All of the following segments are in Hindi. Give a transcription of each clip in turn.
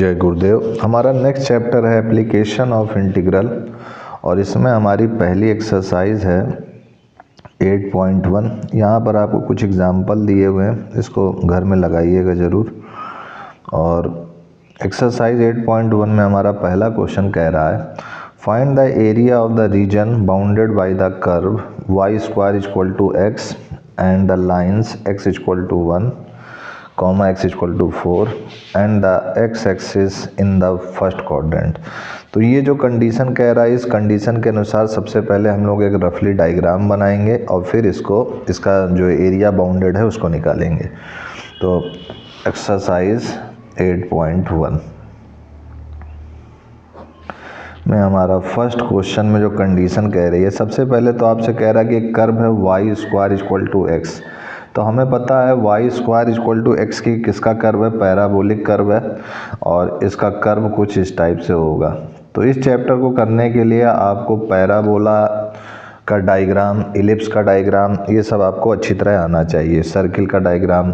जय गुरुदेव। हमारा नेक्स्ट चैप्टर है एप्लीकेशन ऑफ इंटीग्रल और इसमें हमारी पहली एक्सरसाइज है 8.1। यहाँ पर आपको कुछ एग्जाम्पल दिए हुए हैं, इसको घर में लगाइएगा ज़रूर। और एक्सरसाइज 8.1 में हमारा पहला क्वेश्चन कह रहा है find the area of the region bounded by the curve y square equal to x and the lines x equal to 1, x equal to 4 and the x axis in the first quadrant. तो ये जो कंडीशन कह रहा है, इस कंडीशन के अनुसार सबसे पहले हम लोग एक रफली डायग्राम बनाएंगे और फिर इसका जो एरिया बाउंडेड है उसको निकालेंगे। तो एक्सरसाइज 8.1 में हमारा फर्स्ट क्वेश्चन में जो कंडीशन कह रही है, सबसे पहले तो आपसे कह रहा है कि एक कर्व है y square equal to x। तो हमें पता है y square equal to x की किसका कर्व है, पैराबोलिक कर्व है और इसका कर्व कुछ इस टाइप से होगा। तो इस चैप्टर को करने के लिए आपको पैराबोला का डायग्राम, इलिप्स का डायग्राम, ये सब आपको अच्छी तरह आना चाहिए। सर्किल का डायग्राम,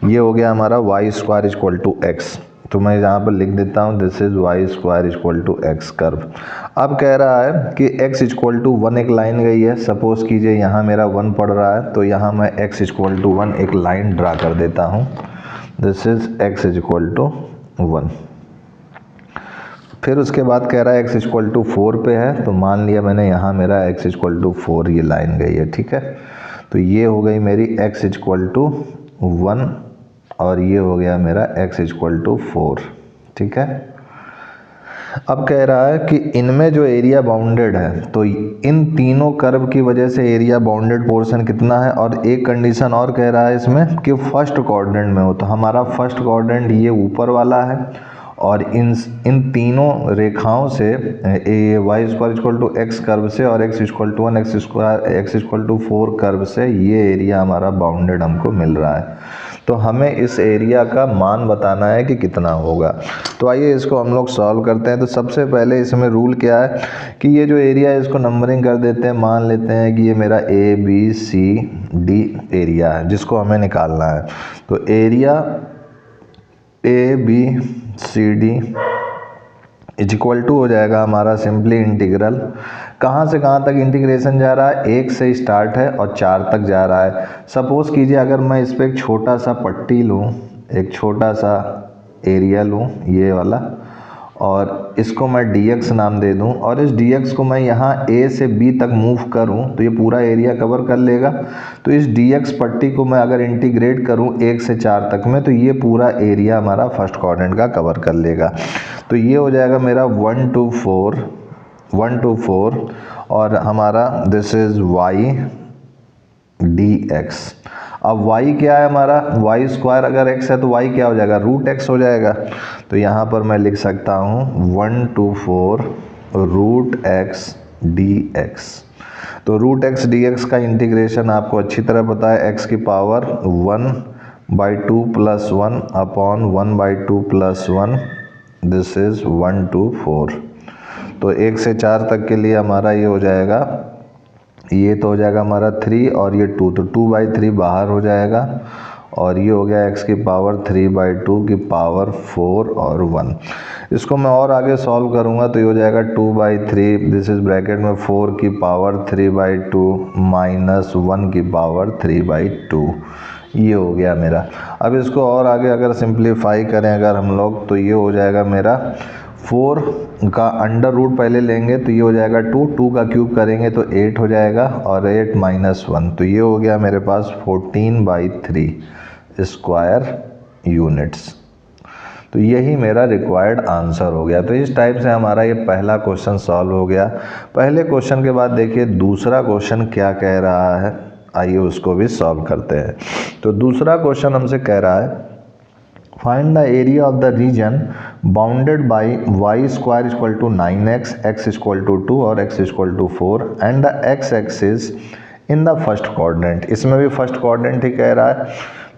ये हो गया हमारा y square equal to x। तो मैं यहाँ पर लिख देता हूँ this is y square equal to x curve. अब कह रहा है कि x इक्वल टू 1 एक लाइन गई है। सपोज कीजिए यहाँ मेरा 1 पड़ रहा है, तो यहाँ मैं x इक्वल टू 1 एक लाइन ड्रा कर देता हूँ। This is x equal to 1। फिर उसके बाद कह रहा है x इक्वल टू 4 पे है, तो मान लिया मैंने यहाँ मेरा x इक्वल टू 4 ये लाइन गई है, ठीक है। तो ये हो गई मेरी x इक्वल टू 1 और ये हो गया मेरा x इक्वल टू 4, ठीक है। अब कह रहा है कि इनमें जो एरिया बाउंडेड है, तो इन तीनों कर्व की वजह से एरिया बाउंडेड पोर्शन कितना है। और एक कंडीशन और कह रहा है इसमें कि फर्स्ट क्वाड्रेंट में हो। तो हमारा फर्स्ट क्वाड्रेंट ये ऊपर वाला है और इन तीनों रेखाओं से y square equal to x curve से और x equal to 1 x equal to 4 curve से ये एरिया हमारा बाउंडेड हमको मिल रहा है। तो हमें इस एरिया का मान बताना है कि कितना होगा। तो आइए इसको हम लोग सॉल्व करते हैं। तो सबसे पहले इसमें रूल क्या है कि ये जो एरिया है इसको नंबरिंग कर देते हैं। मान लेते हैं कि ये मेरा ABCD एरिया है जिसको हमें निकालना है। तो area ABCD is equal to हो जाएगा हमारा सिंपली इंटीग्रल, कहाँ से कहाँ तक इंटीग्रेशन जा रहा है, 1 से स्टार्ट है और 4 तक जा रहा है। सपोज कीजिए अगर मैं इस पर एक छोटा सा पट्टी लूँ, एक छोटा सा एरिया लूँ ये वाला, और इसको मैं dx नाम दे दूं और इस dx को मैं यहाँ a से b तक मूव करूं तो ये पूरा एरिया कवर कर लेगा। तो इस dx पट्टी को मैं अगर इंटीग्रेट करूं 1 से 4 तक में, तो ये पूरा एरिया हमारा फर्स्ट क्वाड्रेंट का कवर कर लेगा। तो ये हो जाएगा मेरा 1 to 4 और हमारा दिस इज y dx। अब y क्या है हमारा, y स्क्वायर अगर x है तो y क्या हो जाएगा, रूट x हो जाएगा। तो यहाँ पर मैं लिख सकता हूँ 1 to 4 रूट x dx। तो रूट x dx का इंटीग्रेशन आपको अच्छी तरह पता है, x की power 1/2 plus 1 upon 1/2 plus 1, this is 1 to 4। तो 1 से 4 तक के लिए हमारा ये हो जाएगा, ये तो हो जाएगा हमारा 3 और ये 2, तो 2/3 बाहर हो जाएगा और ये हो गया x की पावर 3/2 की पावर 4 और 1। इसको मैं और आगे सॉल्व करूँगा तो ये हो जाएगा 2/3, दिस इज ब्रैकेट में 4 की पावर 3/2 माइनस 1 की पावर 3/2, ये हो गया मेरा। अब इसको और आगे अगर सिंप्लीफाई करें अगर हम लोग, तो ये हो जाएगा मेरा 4 का अंडर रूट पहले लेंगे तो ये हो जाएगा 2 का क्यूब करेंगे तो 8 हो जाएगा और 8 माइनस 1, तो ये हो गया मेरे पास 14/3 स्क्वायर यूनिट्स। तो यही मेरा रिक्वायर्ड आंसर हो गया। तो इस टाइप से हमारा ये पहला क्वेश्चन सॉल्व हो गया। पहले क्वेश्चन के बाद देखिए दूसरा क्वेश्चन क्या कह रहा है, आइए उसको भी सॉल्व करते हैं। तो दूसरा क्वेश्चन हमसे कह रहा है find the area of the region bounded by y square equal to 9x, x equal to 2 और x equal to 4 and the x axis in the first quadrant. इसमें भी फर्स्ट क्वाड्रेंट ही कह रहा है,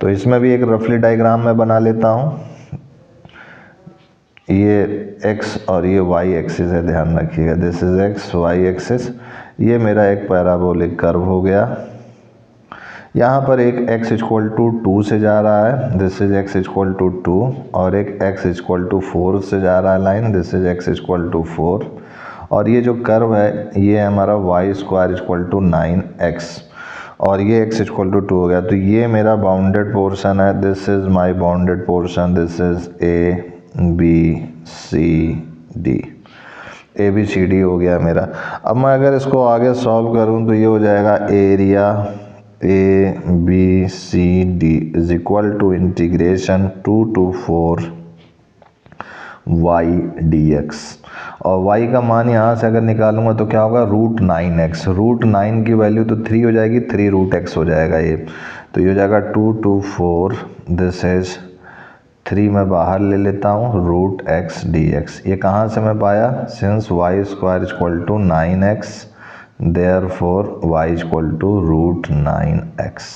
तो इसमें भी एक रफली डायग्राम में बना लेता हूँ। ये x और ये y एक्सिस है, ध्यान रखिएगा, this is x y axis. ये मेरा एक पैराबोलिक कर्व हो गया, यहाँ पर एक x इक्वल टू 2 से जा रहा है, this is x equal to 2, और एक x इक्वल टू 4 से जा रहा है line, this is x equal to 4, और ये जो कर्व है ये हमारा y square equal to 9x, और ये x इक्वल टू 2 हो गया। तो ये मेरा बाउंडेड पोर्शन है, this is my bounded portion, this is ABCD हो गया मेरा। अब मैं अगर इसको आगे सॉल्व करूं तो ये हो जाएगा area ABCD is equal to integration 2 to 4 y dx, और y का मान यहाँ से अगर निकालूंगा तो क्या होगा, √9x, √9 की वैल्यू तो 3 हो जाएगी, 3√x हो जाएगा ये, तो ये हो जाएगा 2 to 4, दिस इज 3 मैं बाहर ले लेता हूँ, √x dx। ये कहाँ से मैं पाया, since y square equal to 9x, therefore y equal to √9x,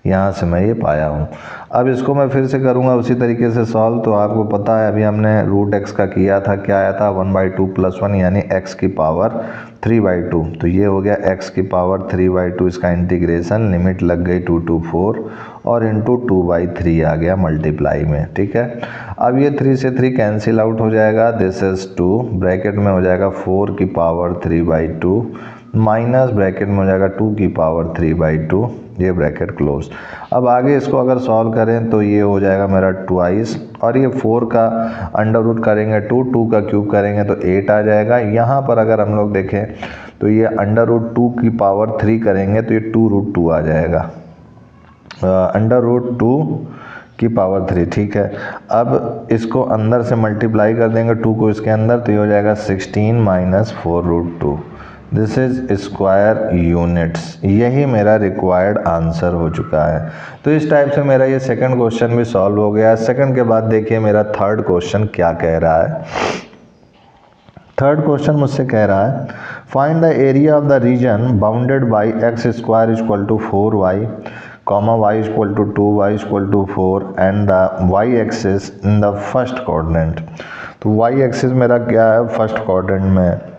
यहाँ से मैं ये पाया हूँ। अब इसको मैं फिर से करूँगा उसी तरीके से सॉल्व। तो आपको पता है अभी हमने √x का किया था, क्या आया था 1/2 + 1 यानी x की पावर 3/2, तो ये हो गया x की पावर 3/2, इसका इंटीग्रेशन लिमिट लग गई 2 to 4 और इंटू 2/3 आ गया मल्टीप्लाई में, ठीक है। अब ये 3 से 3 कैंसिल आउट हो जाएगा, दिस इज 2, ब्रैकेट में हो जाएगा 4 की पावर 3/2 माइनस ब्रैकेट में हो जाएगा 2 की पावर 3/2, ये ब्रैकेट क्लोज। अब आगे इसको अगर सॉल्व करें तो ये हो जाएगा मेरा ट्वाइस, और ये 4 का अंडर रूट करेंगे 2 का क्यूब करेंगे तो 8 आ जाएगा। यहाँ पर अगर हम लोग देखें तो ये अंडर रूट 2 की पावर 3 करेंगे तो ये 2√2 आ जाएगा, अंडर रूट 2 की पावर 3, ठीक है। अब इसको अंदर से मल्टीप्लाई कर देंगे 2 को इसके अंदर, तो ये हो जाएगा 16 - 4√2, दिस इज स्क्वायर यूनिट्स। यही मेरा रिक्वायर्ड आंसर हो चुका है। तो इस टाइप से मेरा ये सेकंड क्वेश्चन भी सॉल्व हो गया। सेकंड के बाद देखिए मेरा थर्ड क्वेश्चन क्या कह रहा है। थर्ड क्वेश्चन मुझसे कह रहा है find the area of the region bounded by x square equal to 4y, y equal to 2, y equal to 4 and the y axis in the first quadrant. तो y एक्सिस मेरा क्या है, फर्स्ट क्वाड्रेंट में।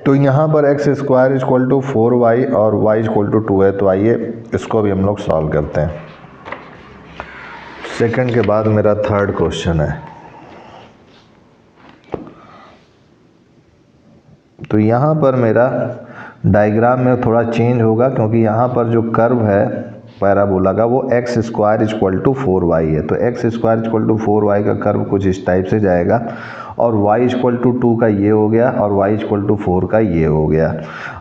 तो यहाँ पर x square equal to 4y और y इक्वल टू 2 है, तो आइए इसको भी हम लोग सॉल्व करते हैं। सेकंड के बाद मेरा थर्ड क्वेश्चन है। तो यहाँ पर मेरा डायग्राम में थोड़ा चेंज होगा, क्योंकि यहाँ पर जो कर्व है पैराबोला का वो x square equal to 4y है। तो x square equal to 4y का कर्व कुछ इस टाइप से जाएगा, और y इक्वल टू 2 का ये हो गया, और y इक्वल टू 4 का ये हो गया।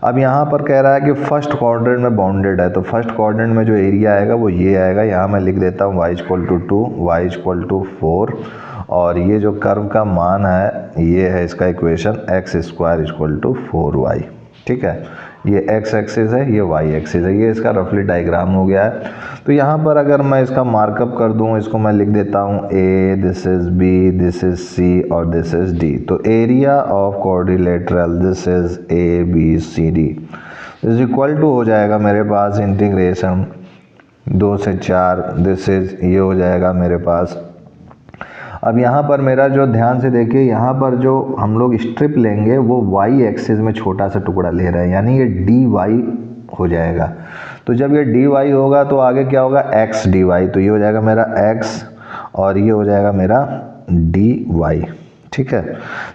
अब यहाँ पर कह रहा है कि फर्स्ट क्वाड्रेंट में बाउंडेड है, तो फर्स्ट क्वाड्रेंट में जो एरिया आएगा वो ये आएगा। यहाँ मैं लिख देता हूँ y equal to 2, y equal to 4, और ये जो कर्व का मान है ये है इसका equation x square equal to 4y, ठीक है। ये x एक्सिस है, ये y एक्सिस है, ये इसका रफली डायग्राम हो गया है। तो यहाँ पर अगर मैं इसका मार्कअप कर दूँ, इसको मैं लिख देता हूँ a, this is b, this is c और दिस इज d। तो area of quadrilateral this is ABCD is equal to हो जाएगा मेरे पास इंटीग्रेशन 2 से 4, दिस इज ये हो जाएगा मेरे पास। अब यहाँ पर मेरा जो ध्यान से देखिए, यहाँ पर जो हम लोग स्ट्रिप लेंगे वो y एक्सिस में छोटा सा टुकड़ा ले रहे हैं, यानी ये dy हो जाएगा। तो जब ये dy होगा तो आगे क्या होगा, x dy, तो ये हो जाएगा मेरा x और ये हो जाएगा मेरा dy, ठीक है।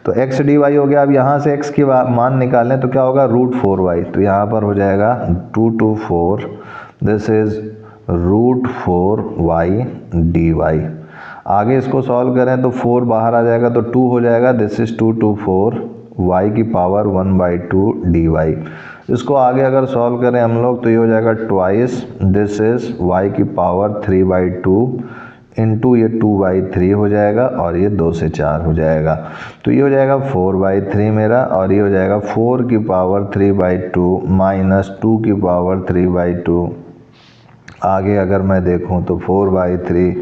तो x dy हो गया। अब यहाँ से x की मान निकालें तो क्या होगा, √4y, तो यहाँ पर हो जाएगा 2 to 4, this is √4y dy। आगे इसको सॉल्व करें तो 4 बाहर आ जाएगा तो 2 हो जाएगा, दिस इज 2 to 4 y की पावर 1/2 dy। इसको आगे अगर सॉल्व करें हम लोग तो ये हो जाएगा ट्वाइस, दिस इज y की पावर 3/2 इंटू ये 2/3 हो जाएगा, और ये 2 से 4 हो जाएगा। तो ये हो जाएगा 4/3 मेरा, और ये हो जाएगा 4 की पावर 3/2 माइनस 2 की पावर 3/2। आगे अगर मैं देखूं तो 4/3,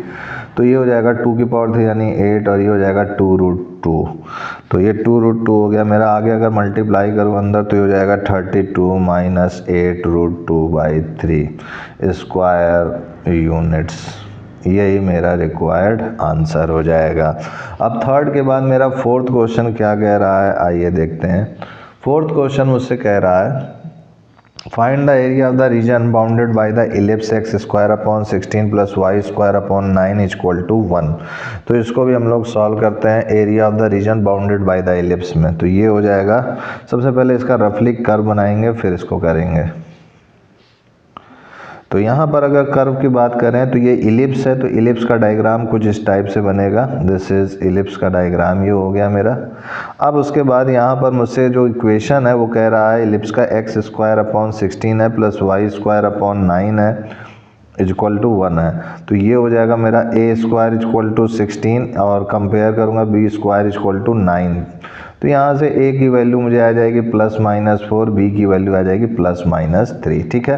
तो ये हो जाएगा 2 की पावर 3 यानी 8, और ये हो जाएगा 2√2, तो ये 2√2 हो गया मेरा। आगे अगर मल्टीप्लाई करूँ अंदर तो ये हो जाएगा 32 माइनस 8√2/3 स्क्वायर यूनिट्स। यही मेरा रिक्वायर्ड आंसर हो जाएगा। अब थर्ड के बाद मेरा फोर्थ क्वेश्चन क्या कह रहा है, आइए देखते हैं। फोर्थ क्वेश्चन मुझसे कह रहा है find the area of the region bounded by the ellipse x square upon 16 plus y square upon 9 equal to 1। तो इसको भी हम लोग सॉल्व करते हैं area of the region bounded by the ellipse में। तो ये हो जाएगा, सबसे पहले इसका रफली कर्व बनाएंगे फिर इसको करेंगे। तो यहाँ पर अगर कर्व की बात करें तो ये इलिप्स है, तो इलिप्स का डायग्राम कुछ इस टाइप से बनेगा। दिस इज इलिप्स का डायग्राम, ये हो गया मेरा। अब उसके बाद यहाँ पर मुझसे जो इक्वेशन है वो कह रहा है इलिप्स का एक्स स्क्वायर अपॉन 16 है प्लस वाई स्क्वायर अपॉन 9 है इक्वल टू 1 है। तो ये हो जाएगा मेरा ए स्क्वायर इक्वल टू 16 और कंपेयर करूँगा बी स्क्वायर इक्वल टू 9। तो यहाँ से ए की वैल्यू मुझे आ जाएगी +-4, बी की वैल्यू आ जाएगी +-3। ठीक है,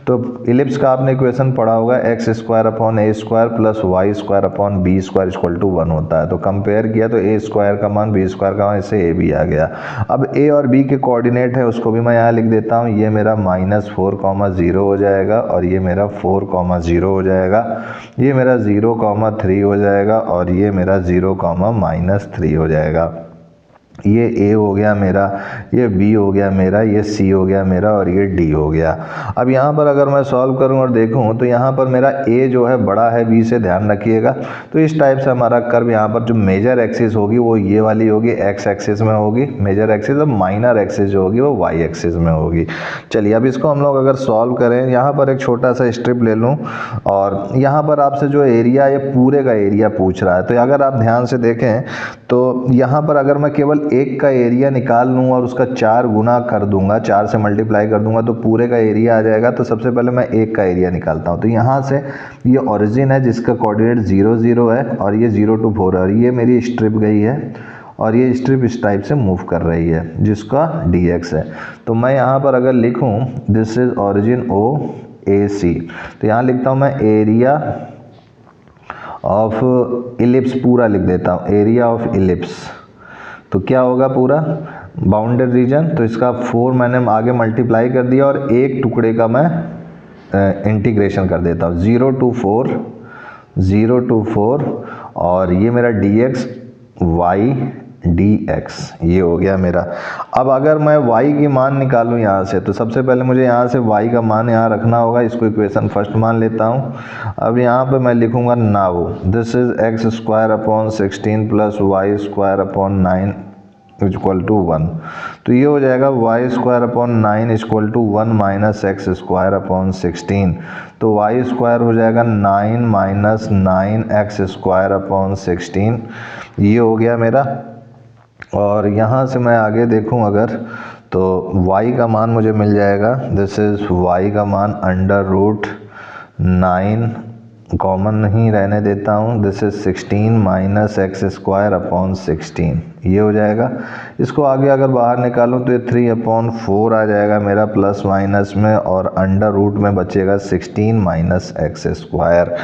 तो इलिप्स का आपने इक्वेशन पढ़ा होगा x square upon a square plus y square upon b square equal to 1 होता है। तो कंपेयर किया तो ए स्क्वायर का मान बी स्क्वायर का मान, इससे ए भी आ गया। अब ए और बी के कोऑर्डिनेट है उसको भी मैं यहाँ लिख देता हूँ। ये मेरा -4,0 हो जाएगा और ये मेरा 4,0 हो जाएगा। ये मेरा 0,3 हो जाएगा और ये मेरा 0,-3 हो जाएगा। ये ए हो गया मेरा, ये बी हो गया मेरा, ये सी हो गया मेरा और ये डी हो गया। अब यहाँ पर अगर मैं सॉल्व करूँ और देखूँ तो यहाँ पर मेरा ए जो है बड़ा है बी से, ध्यान रखिएगा। तो इस टाइप से हमारा कर्व यहाँ पर जो मेजर एक्सिस होगी वो ये वाली होगी, एक्स एक्सिस में होगी मेजर एक्सिस, और माइनर एक्सिस जो होगी वो वाई एक्सिस में होगी। चलिए अब इसको हम लोग अगर सॉल्व करें, यहाँ पर एक छोटा सा स्ट्रिप ले लूँ और यहाँ पर आपसे जो एरिया, ये पूरे का एरिया पूछ रहा है। तो अगर आप ध्यान से देखें तो यहाँ पर अगर मैं केवल एक का एरिया निकाल लूँ और उसका 4 गुना कर दूंगा, 4 से मल्टीप्लाई कर दूंगा तो पूरे का एरिया आ जाएगा। तो सबसे पहले मैं एक का एरिया निकालता हूँ। तो यहाँ से ये ओरिजिन है जिसका कोऑर्डिनेट 0, 0 है और ये 0 to 4 है और ये मेरी स्ट्रिप गई है और ये स्ट्रिप इस टाइप से मूव कर रही है जिसका dx है। तो मैं यहाँ पर अगर लिखूँ दिस इज ओरिजिन ओ ए सी, तो यहाँ लिखता हूँ मैं एरिया ऑफ इलिप्स, पूरा लिख देता हूँ एरिया ऑफ इलिप्स। तो क्या होगा पूरा बाउंडेड रीजन, तो इसका 4 मैंने आगे मल्टीप्लाई कर दिया और एक टुकड़े का मैं इंटीग्रेशन कर देता हूँ 0 to 4 और ये मेरा dx y dx, ये हो गया मेरा। अब अगर मैं y की मान निकालूं यहाँ से, तो सबसे पहले मुझे यहाँ से y का मान यहाँ रखना होगा। इसको इक्वेशन फर्स्ट मान लेता हूँ। अब यहाँ पे मैं लिखूँगा now this is x square upon 16 plus y square upon 9 equal to 1। तो ये हो जाएगा y square upon 9 equal to 1 minus x square upon 16। तो वाई स्क्वायर हो जाएगा 9 माइनस 9 एक्स स्क्वायर अपॉन 16, ये हो गया मेरा। और यहाँ से मैं आगे देखूँ अगर, तो y का मान मुझे मिल जाएगा, दिस इज़ y का मान √9 कॉमन नहीं रहने देता हूँ, this is 16 minus x square upon 16, ये हो जाएगा। इसको आगे अगर बाहर निकालूँ तो ये 3/4 आ जाएगा मेरा प्लस माइनस में, और अंडर रूट में बचेगा 16 माइनस एक्स स्क्वायर।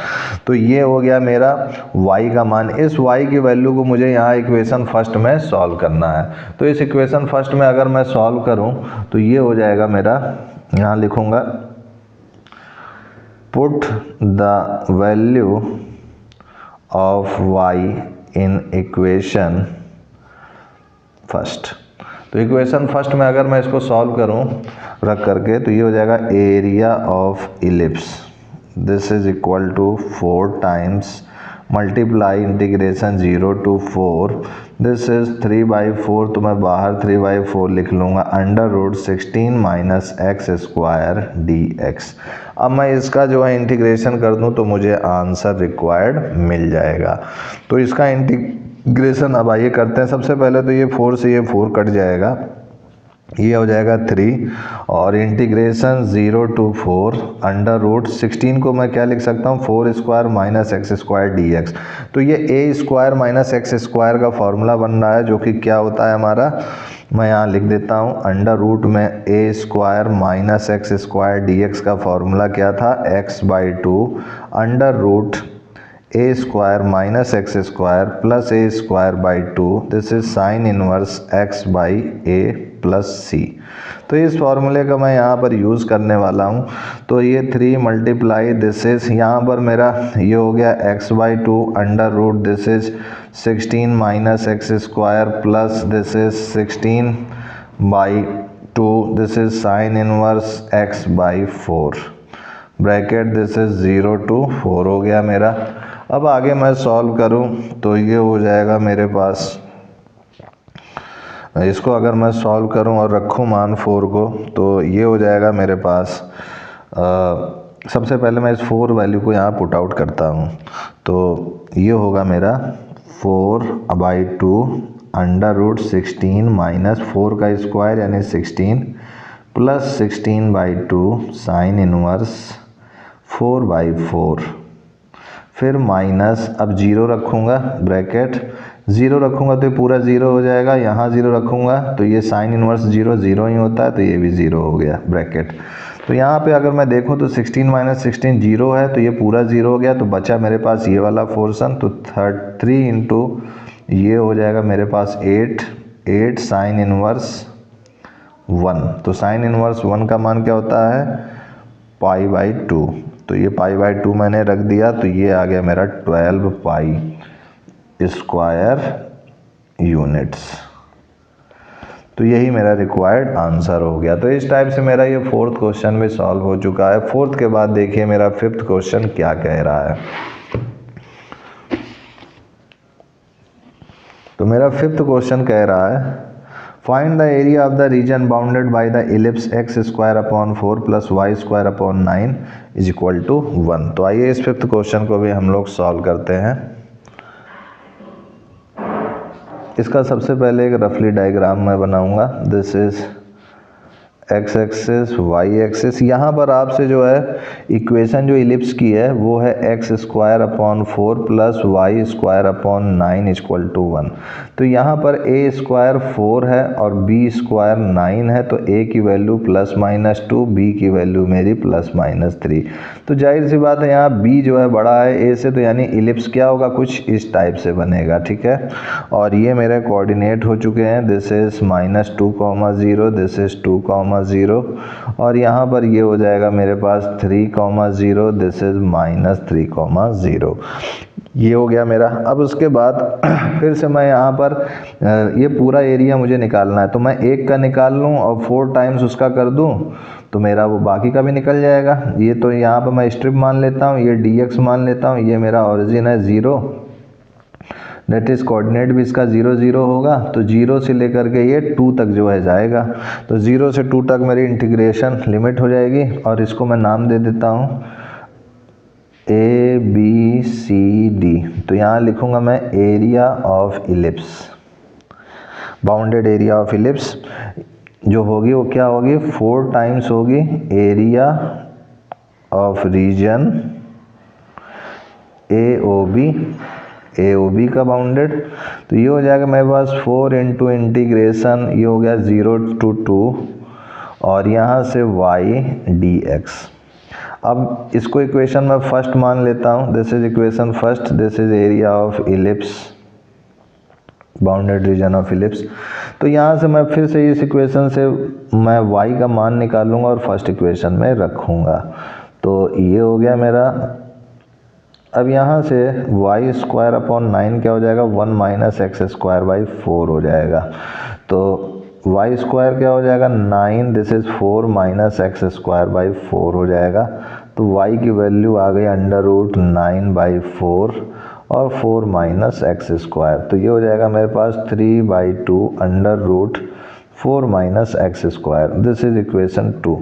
तो ये हो गया मेरा y का मान। इस y की वैल्यू को मुझे यहाँ इक्वेशन फर्स्ट में सॉल्व करना है। तो इस इक्वेशन फर्स्ट में अगर मैं सॉल्व करूँ तो ये हो जाएगा मेरा, यहाँ लिखूँगा put the value of y in equation first। तो इक्वेशन फर्स्ट में अगर मैं इसको सॉल्व करूं रख करके, तो ये हो जाएगा area of ellipse, this is equal to 4 times multiply integration 0 to 4, this is 3/4, तो मैं बाहर 3/4 लिख लूँगा, under root 16 minus x square dx। अब मैं इसका जो है इंटीग्रेशन कर दूं तो मुझे आंसर रिक्वायर्ड मिल जाएगा। तो इसका इंटीग्रेशन अब आइए करते हैं। सबसे पहले तो ये 4 से ये 4 कट जाएगा, ये हो जाएगा 3, और इंटीग्रेशन 0 to 4 अंडर रूट 16 को मैं क्या लिख सकता हूँ, 4 square minus x square dx। तो ये a square minus x square का फॉर्मूला बन रहा है, जो कि क्या होता है हमारा, मैं यहाँ लिख देता हूँ अंडर रूट में a square minus x square dx का फॉर्मूला क्या था, x/2 under root a square minus x square plus a square by 2, this is sine inverse x by a plus c. तो इस फॉर्मूले का मैं यहाँ पर यूज़ करने वाला हूँ। तो ये 3 मल्टीप्लाई दिस इज, यहाँ पर मेरा ये हो गया x/2 under root this is 16 minus x square plus this is 16 by 2 this is sine inverse x by 4 bracket this is 0 to 4 हो गया मेरा। अब आगे मैं सॉल्व करूं तो ये हो जाएगा मेरे पास, इसको अगर मैं सॉल्व करूं और रखूं मान 4 को तो ये हो जाएगा मेरे पास। सबसे पहले मैं इस 4 वैल्यू को यहाँ पुट आउट करता हूँ, तो ये होगा मेरा 4/2 अंडर रूट 16 माइनस 4 का स्क्वायर यानी 16 प्लस 16/2 साइन इनवर्स 4/4, फिर माइनस, अब 0 रखूँगा ब्रैकेट, 0 रखूँगा तो ये पूरा 0 हो जाएगा, यहाँ 0 रखूँगा तो ये साइन इनवर्स 0 0 ही होता है, तो ये भी 0 हो गया ब्रैकेट। तो यहाँ पे अगर मैं देखूँ तो 16 माइनस 16 0 है, तो ये पूरा 0 हो गया, तो बचा मेरे पास ये वाला पोर्शन, तो 3 इंटू ये हो जाएगा मेरे पास 8 साइन इनवर्स 1। तो साइन इनवर्स 1 का मान क्या होता है π/2, तो ये π/2 मैंने रख दिया, तो ये आ गया मेरा 12 पाई स्क्वायर यूनिट्स। तो यही मेरा रिक्वायर्ड आंसर हो गया। तो इस टाइप से मेरा ये 4th क्वेश्चन भी सॉल्व हो चुका है। 4th के बाद देखिए मेरा 5th क्वेश्चन क्या कह रहा है। तो मेरा 5th क्वेश्चन कह रहा है find the area of the region bounded by the ellipse x² / 4 + y² / 9 = 1। तो आइए इस 5th क्वेश्चन को भी हम लोग सॉल्व करते हैं। इसका सबसे पहले एक रफली डायग्राम मैं बनाऊंगा। This is x axis y axis. यहाँ पर आपसे जो है इक्वेशन जो इलिप्स की है वो है x² / 4 + y² / 9 = 1। तो यहाँ पर a² 4 है और b² 9 है, तो a की वैल्यू ±2, b की वैल्यू मेरी ±3। तो जाहिर सी बात है यहाँ b जो है बड़ा है a से, तो यानी इलिप्स क्या होगा, कुछ इस टाइप से बनेगा, ठीक है। और ये मेरे कोऑर्डिनेट हो चुके हैं, दिस इज -2, 0, दिस इज 2, 0, और यहाँ पर ये हो जाएगा मेरे पास 3, 0, दिस इज -3, 0। ये हो गया मेरा। अब उसके बाद फिर से मैं यहाँ पर ये पूरा एरिया मुझे निकालना है, तो मैं एक का निकाल लूँ और 4 टाइम्स उसका कर दूँ तो मेरा वो बाकी का भी निकल जाएगा। ये तो यहाँ पर मैं स्ट्रिप मान लेता हूँ, ये dx मान लेता हूँ, ये मेरा ओरिजिन है 0, डेट इज कोऑर्डिनेट भी इसका 0 0 होगा, तो 0 से लेकर के ये 2 तक जो है जाएगा, तो 0 से 2 तक मेरी इंटीग्रेशन लिमिट हो जाएगी। और इसको मैं नाम दे देता हूँ ABCD। तो यहाँ लिखूँगा मैं area of ellipse, bounded area of ellipse जो होगी वो क्या होगी, 4 टाइम्स होगी एरिया ऑफ रीजन AOB का बाउंडेड। तो ये हो जाएगा मेरे पास 4 इंटू इंटीग्रेशन, ये हो गया 0 to 2 और यहाँ से y dx। अब इसको इक्वेशन में फर्स्ट मान लेता हूँ, this is equation first, this is area of ellipse, bounded reason of ellipse. तो यहाँ से मैं फिर से इस इक्वेशन से मैं y का मान निकालूंगा और फर्स्ट इक्वेशन में रखूँगा, तो ये हो गया मेरा। अब यहाँ से y² / 9 क्या हो जाएगा, 1 - x² / 4 हो जाएगा, तो y² क्या हो जाएगा 9, दिस इज 4 - x² / 4 हो जाएगा, तो y की वैल्यू आ गई √9/4 और 4 - x², तो ये हो जाएगा मेरे पास 3/2 √4 - x²। This is equation 2।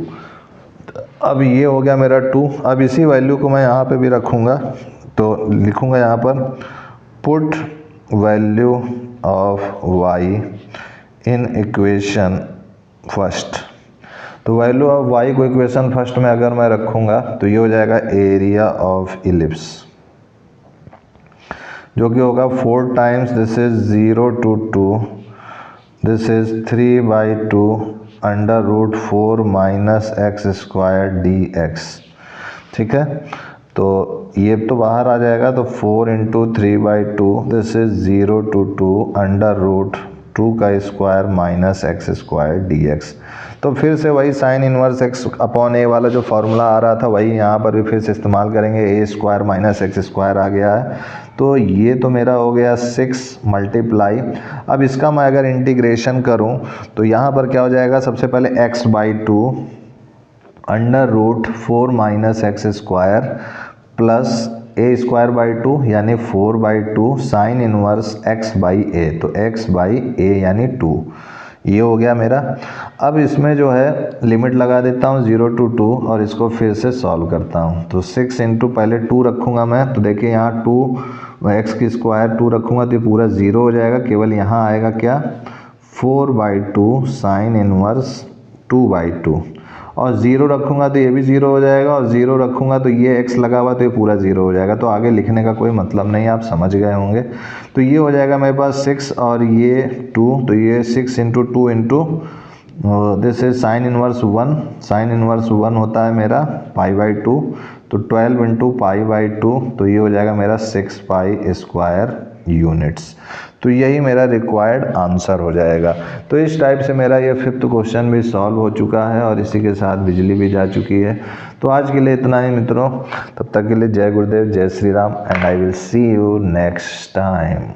अब ये हो गया मेरा 2। अब इसी वैल्यू को मैं यहाँ पे भी रखूँगा, तो लिखूँगा यहाँ पर put value of y in equation first. तो वैल्यू ऑफ y को इक्वेशन फर्स्ट में अगर मैं रखूँगा तो ये हो जाएगा एरिया ऑफ इलिप्स, जो कि होगा 4 times, this is 0 to 2, this is 3/2 √4 - x² dx, ठीक है। तो ये तो बाहर आ जाएगा, तो 4 इंटू 3/2, दिस इज 0 to 2 √2 का स्क्वायर - x² dx। तो फिर से वही साइन इनवर्स एक्स अपॉन ए वाला जो फॉर्मूला आ रहा था वही यहाँ पर भी फिर से इस्तेमाल करेंगे। ए स्क्वायर माइनस एक्स स्क्वायर आ गया है, तो ये तो मेरा हो गया 6 मल्टीप्लाई। अब इसका मैं अगर इंटीग्रेशन करूँ तो यहाँ पर क्या हो जाएगा, सबसे पहले x/2 under root 4 minus x square plus a square by 2 यानी 4/2 sine inverse x by a, तो x बाई ए यानी 2, ये हो गया मेरा। अब इसमें जो है लिमिट लगा देता हूँ 0 to 2 और इसको फिर से सॉल्व करता हूँ। तो 6 इंटू पहले 2 रखूँगा मैं, तो देखिए यहाँ 2 एक्स की स्क्वायर 2 रखूँगा तो ये पूरा 0 हो जाएगा, केवल यहाँ आएगा क्या 4/2 साइन इनवर्स 2/2 और 0 रखूँगा तो ये भी 0 हो जाएगा और 0 रखूँगा तो ये x लगा हुआ तो ये पूरा 0 हो जाएगा। तो आगे लिखने का कोई मतलब नहीं, आप समझ गए होंगे। तो ये हो जाएगा मेरे पास 6 और ये 2, तो ये 6 into 2 into this is sine inverse 1, sine inverse 1 होता है मेरा π/2, तो 12 इंटू π/2, तो ये हो जाएगा मेरा 6 पाई स्क्वायर यूनिट्स। तो यही मेरा रिक्वायर्ड आंसर हो जाएगा। तो इस टाइप से मेरा ये 5th क्वेश्चन भी सॉल्व हो चुका है और इसी के साथ बिजली भी जा चुकी है। तो आज के लिए इतना ही मित्रों, तब तक के लिए जय गुरुदेव, जय Shri Ram and I will see you next time.